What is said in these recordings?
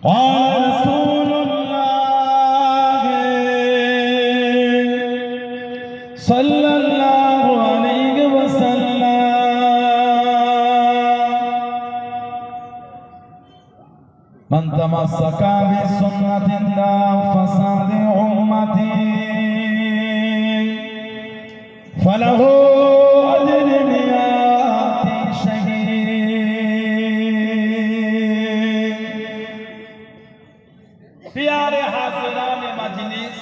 قال رسول الله صلى الله عليه وسلم من تمسك بسنة فساد أمتي فله أجر مئات شهيد प्यारे हाज़िरान मजलिस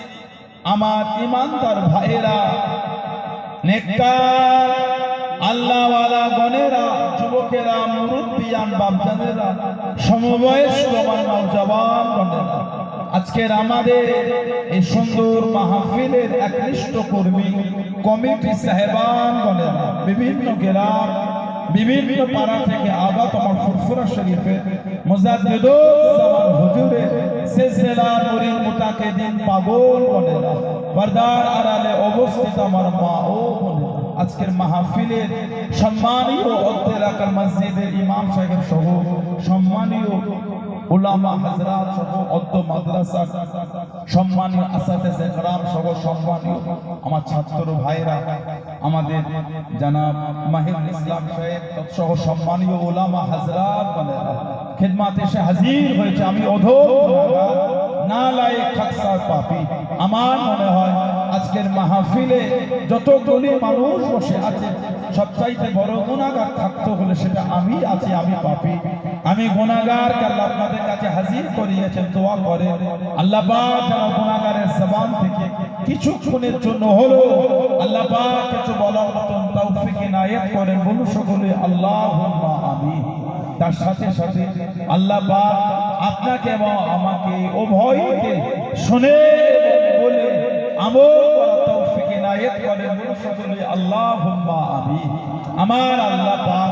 আমার ইমানদার ভাইরা নেককার আল্লাহওয়ালা গণেরা যুবকেরা মুরব্বিয়ান বাপজানেরা সমবয়স্ক নওজওয়ান গণেরা আজকের আমাদের এই সুন্দর মাহফিলের একনিষ্ঠ কর্মী কমিটি সাহেবান গণেরা বিভিন্ন গ্রাম বিভিন্ন পাড়া থেকে আগত আমার ফুরফুরা শরীফে মুজাদ্দিদুল জামান হুজুরের সিলসিলা মুরিদ মুতাকিদিন পাগল গণেরা পর্দার আড়ালে অবস্থিত আমার মা ও বোনেরা আজকের মাহফিলের সম্মানীয় অত্র এলাকার মসজিদের ইমাম সাহেব সহ সম্মানীয় উলামা হযরত সহ অত্র মাদ্রাসা সম্মানীয় আসাতিজে کرام সহ সম্মানীয় আমার ছাত্র ভাইরা আমাদের জনাব মাহিদুল ইসলাম সাহেব সহ সম্মানীয় উলামা হযরত বলেরা খিদমতে এসে হাজির হয়েছে আমি অধম নালায়েক খাকসার পাপী আমার মনে হয় আজকের মাহফিলে যতগুলি মানুষ বসে আছে সবচাইতে বড় গুনাহগার থাকতে হলে সেটা আমি আছি আমি পাপী আমি গুনাহগার আল্লাহ আপনাদের কাছে হাজির করিয়েছেন দোয়া করে আল্লাহ পাক যেন গুনাহগারের জবান থেকে কিছুক্ষণের জন্য হলো আল্লাহ পাক কিছু বলার মতন তৌফিক ইনায়াত করেন বলুন সকলে আল্লাহুম্মা আমিন তার সাথে সাথে আল্লাহ পাক আপনাকে এবং আমাকে উভয়কে শুনে বলে আমল করার তৌফিক ইনায়াত করেন বলুন সকলে আল্লাহুম্মা আমিন আমার আল্লাহ পাক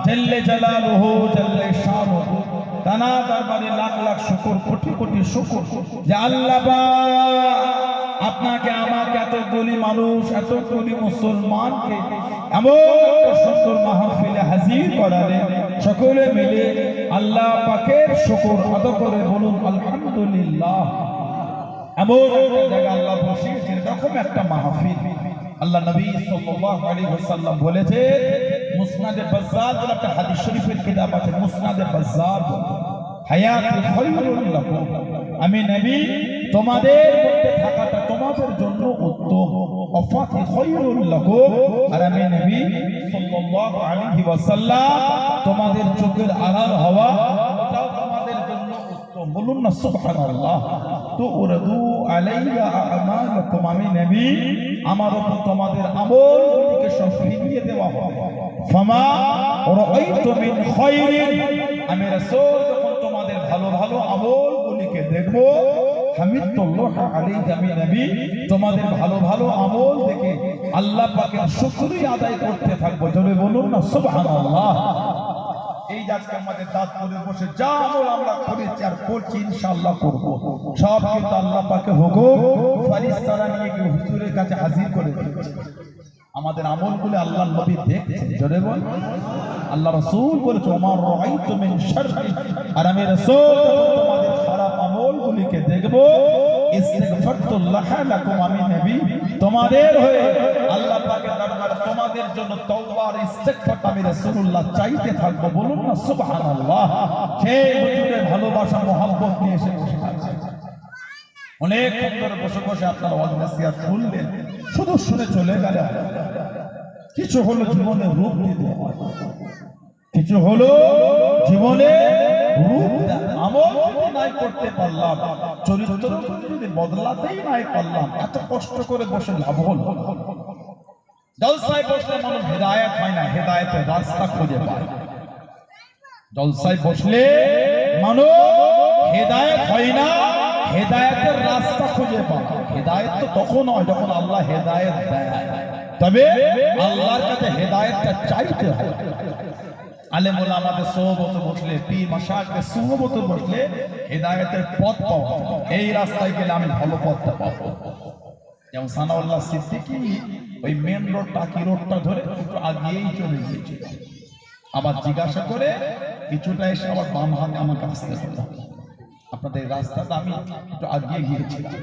জাল্লে জালালুহু জাল্লে শানুহু তানা দরবারে লাখ লাখ শুকর কোটি কোটি শুকর যে আল্লাহ পাক আপনাকে আমাকে এতগুলি মানুষ এতগুলি মুসলমানকে এমন একটা সুন্দর মাহফিলে হাজির করালেন সকলে মিলে আল্লাহ পাকের শুকর আদা করে বলুন আলহামদুলিল্লাহ এমন একটা জায়গা আল্লাহ বসিয়েছেন এরকম একটা মাহফিল আল্লাহ নবী সাল্লাল্লাহু আলাইহি ওয়াসাল্লাম বলেছে মুসনাদে বাজ্জার বলে একটা হাদিস শরীফের কিতাব আছে মুসনাদে বাজ্জার হায়াতুল খায়রুল লাকুম আমি নবী তোমাদের মধ্যে থাকাটা তোমাদের জন্য উত্তম ওয়াফাতি খায়রুল লাকুম আর আমি নবী সাল্লাল্লাহু আলাইহি ওয়াসাল্লাম তোমাদের চোখের আড়াল হওয়া এটাও তোমাদের জন্য উত্তম বলুন না সুবহানাল্লাহ তো উরদু আলাইয়া আমালুকুম আমি নবী আমার উপর তোমাদের আমলগুলোকে সব ফিরিয়ে দেওয়া হবে ফামা রাআইতু মিন খায়রিন আমি রাসূল যখন তোমাদের ভালো ভালো আমলগুলোকে দেখব হামিদুল্লাহ আলাইহি আমি নবী তোমাদের ভালো ভালো আমল দেখে আল্লাহ পাকের শুকরিয়া আদায় করতে থাকবো জোরে বলুন না সুবহানাল্লাহ এই আজকে আমাদের দাঁতপুরে বসে যা আমল আমরা করেছি আর করছি ইনশাআল্লাহ করব সব কিন্তু আল্লাহ পাকের হুকুম ফেরেশতারা নিয়ে গিয়ে হুজুরের কাছে হাজির করে দিয়েছে আমাদের আমলগুলো আল্লাহর নবী দেখছেন জোরে বল আল্লাহ রাসূল বলেছে ওমার রাআইতু মিন শাররি আর আমি রাসূল তোমাদের খারাপ আমলগুলোকে দেখব ইস্তিগফারতুল্লাহ লাকুম আমি নবী তোমাদের হয়ে আল্লাহ পাকের দরবারে তোমাদের জন্য তওবা আর ইস্তিগফার আমি রাসূলুল্লাহ চাইতে থাকব বলুন না সুবহানাল্লাহ সেই হুজুরের ভালোবাসা mohabbat নিয়ে এসে বসে আছে অনেক ধরে বসে বসে আপনারা ওয়াজ নসিহত শুনলেন শুধু শুনে চলে গেলেন কিছু হলো জীবনে রূপ দিতে হয় কিছু হলো জীবনে রূপ আমল নাই করতে পারলাম চরিত্র যদি বদলাতেই নাই পারলাম এত কষ্ট করে বসে লাভ হলো জলসায় বসলে মানুষ হেদায়েত হয় না হেদায়েতের রাস্তা খুঁজে পায় জলসায় বসলে মানুষ হেদায়েত হয় না হেদায়েতের রাস্তা খুঁজে পায় হেদায়েত তো তখন হয় যখন আল্লাহ হেদায়েত দেয় তবে আল্লাহর কাছে হেদায়েতটা চাইতে হয় আলেম ওলামাদের সোহবতে বসলে পীর মাশায়েখদের সোহবতে বসলে হেদায়েতের পথ পাওয়া এই রাস্তায় গেলে আমি ভালো পথটা পাবো যেমন সানাউল্লাহ সিদ্দিকী ওই মেন রোড টাকি রোডটা ধরে একটু আগিয়েই চলে গিয়েছিল আবার জিজ্ঞাসা করে কিছুটা এসে আবার বাম হাতে আমাকে আসতে হলো আপনাদের রাস্তাটা আমি একটু আগিয়ে গিয়েছিলাম,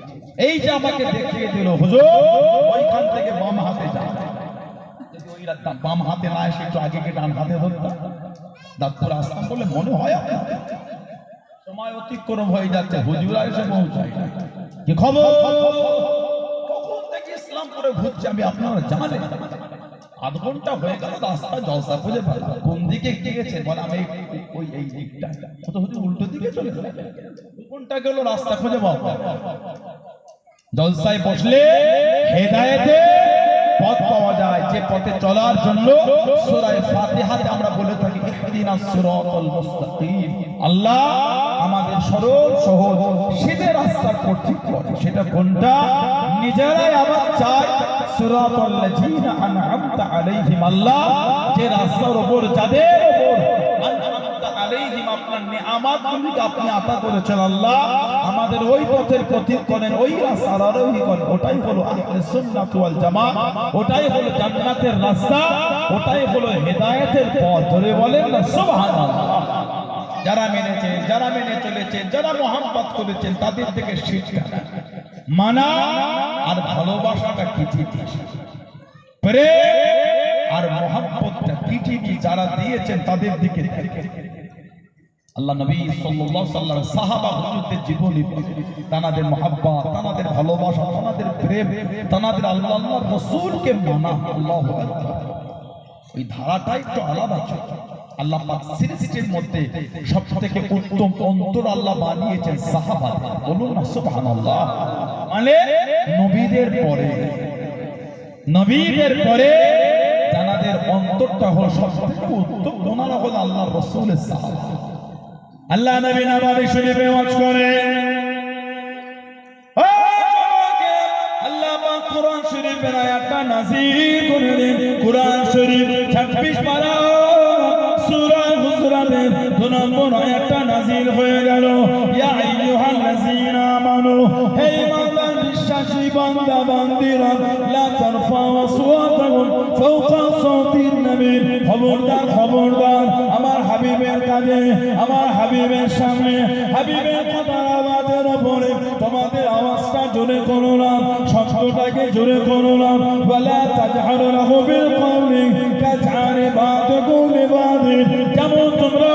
এই যে আমাকে দেখিয়ে দিল হুজুর ওইখান থেকে বাম হাতে যান, যদি ওই বাম হাতে না এসে একটু আগে গিয়ে ডান হাতে ধরতাম দাঁতপুর আসতাম বলে মনে হয়। সময় অতিক্রম হয়ে যাচ্ছে, হুজুর এসে পৌঁছায় কি খবর, কখন থেকে ইসলামপুরে ঘুরছে আমি আপনারা জানেন, আধ ঘন্টা হয়ে গেল রাস্তা জলসা খুঁজে পেলাম, কোন দিকে গিয়েছে বলে আমি ওই এই দিকটা, কত হুজুর উল্টো দিকে চলে গেল, কোনটা গেল রাস্তা খুঁজে পাবো। জলসায় বসলে হেদায়েতে পথ পাওয়া যায়, যে পথে চলার জন্য সূরা ফাতিহাতে আমরা বলে থাকি ইহদিনাস সিরাতাল মুস্তাকিম, আল্লাহ আমাদের সরল সহজ সিধে রাস্তার পথ ঠিক করে। সেটা কোনটা নিজেরাই আবার চাই, সিরাতাল লাযিনা আনআমতা আলাইহিম, আল্লাহ যে রাস্তার উপর যাদের উপর আনআমতা আলাইহিম আপনার নিয়ামতগুলোকে আপনি আতা করেছেন, আল্লাহ আমাদের ওই পথের পথিক করেন, ওই রাস্তার আরোহী করেন। ওটাই হলো আহলে সুন্নাত ওয়াল জামাত, ওটাই হলো জান্নাতের রাস্তা, ওটাই হলো হেদায়েতের পথ। ধরে বলেন না সুবহানাল্লাহ। যারা মেনেছেন, যারা মেনে চলেছেন, যারা মহব্বত করেছেন তাদের থেকে শিক্ষা মানা আর ভালোবাসাটা কি জিনিস, প্রেম আর মহব্বতটা কি জিনিস যারা দিয়েছেন তাদের দিকে আল্লাহ নবী সাল্লাল্লাহু আলাইহি ওয়াসাল্লাম সাহাবা হুজুরদের জীবনী, তানাদের মহব্বত, তানাদের ভালোবাসা, তানাদের প্রেম, তানাদের আল্লাহর রাসূলকে মানা, আল্লাহু আকবার, ওই ধারাটাই একটু আলাদা ছিল। আল্লাহ পাক সৃষ্টির মধ্যে সবথেকে উত্তম অন্তর আল্লাহ বানিয়েছেন সাহাবাদের, বলুন না সুবহানাল্লাহ। মানে নবীদের পরে, নবীদের পরে যাদের অন্তরটা হলো সবথেকে উত্তম, ওনারা হলো আল্লাহর রাসূলের সাহাবা। আল্লাহ নবী নববী শরীফে ওয়াজ করে, আল্লাহ পাক কোরআন শরীফের আয়াতটা নাযিল করেন। কোরআন শরীফ 26 পারা সূরা হুজরাতের 2 নম্বর আয়াতটা নাযিল হয়ে গেল। ইয়া আইয়ুহাল্লাযীনা আমানু, হে ঈমানদার বিশ্বাসী বান্দা বান্দীরা, লা তারফাউ আসওয়াতাকুম ফাওকা সাওতিন নবী, খবরদার খবরদার আমার হাবিবের কাছে, আমার হাবিবের সামনে, হাবিবের কথার আওয়াজের উপরে তোমাদের আওয়াজটা জোরে করো না, শব্দটাকে জোরে করো না। ওয়ালা তাজহারু লাহু বিল কওলি কাজহারি বাযুকুম লিবাযিন, যেমন তোমরা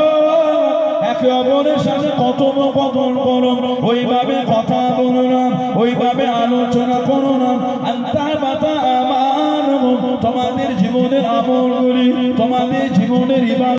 একে অপরের সাথে কথোপকথন করো ওইভাবে কথা বলো না, ওইভাবে আলোচনা করো না। আনতাবাতা আমানুকুম, তোমাদের জীবনের আমলগুলি, তোমাদের জীবনের ইবাদত